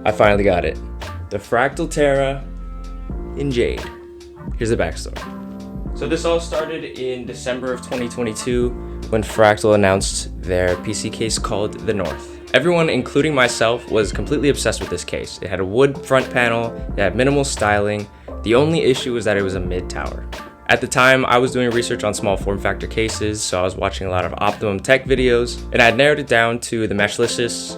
I finally got it. The Fractal Terra in jade. Here's the backstory. So this all started in December of 2022 when Fractal announced their PC case called the North. Everyone, including myself, was completely obsessed with this case. It had a wood front panel, it had minimal styling. The only issue was that it was a mid-tower. At the time, I was doing research on small form factor cases, so I was watching a lot of Optimum Tech videos, and I had narrowed it down to the Meshlicious,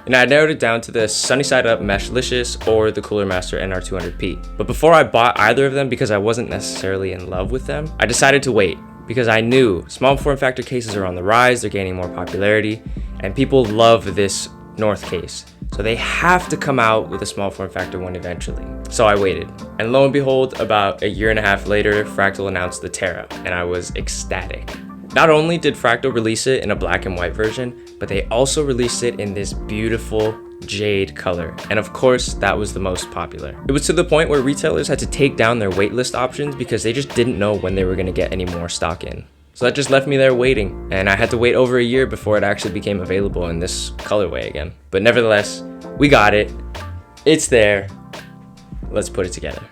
and I narrowed it down to the Sunny Side Up Meshlicious or the Cooler Master NR200P. But before I bought either of them, because I wasn't necessarily in love with them, I decided to wait, because I knew small form factor cases are on the rise, they're gaining more popularity, and people love this North case. So they have to come out with a small form factor one eventually. So I waited. And lo and behold, about a year and a half later, Fractal announced the Terra, and I was ecstatic. Not only did Fractal release it in a black and white version, but they also released it in this beautiful jade color. And of course, that was the most popular. It was to the point where retailers had to take down their waitlist options because they just didn't know when they were gonna get any more stock in. So that just left me there waiting, and I had to wait over a year before it actually became available in this colorway again. But nevertheless, we got it. It's there. Let's put it together.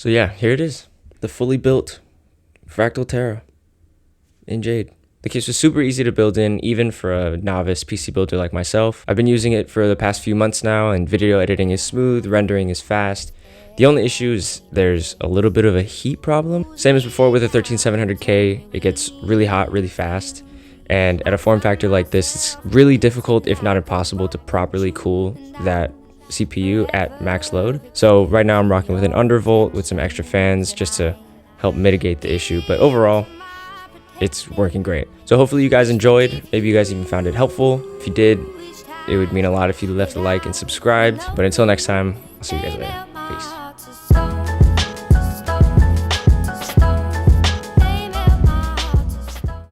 So yeah, here it is. The fully built Fractal Terra in Jade. The case was super easy to build in, even for a novice PC builder like myself. I've been using it for the past few months now, and video editing is smooth, rendering is fast. The only issue is there's a little bit of a heat problem. Same as before with a 13700K, it gets really hot really fast. And at a form factor like this, it's really difficult, if not impossible, to properly cool that CPU at max load. So right now I'm rocking with an undervolt with some extra fans just to help mitigate the issue. But overall, it's working great. So hopefully you guys enjoyed. Maybe you guys even found it helpful. If you did, it would mean a lot if you left a like and subscribed. But until next time, I'll see you guys later. Peace.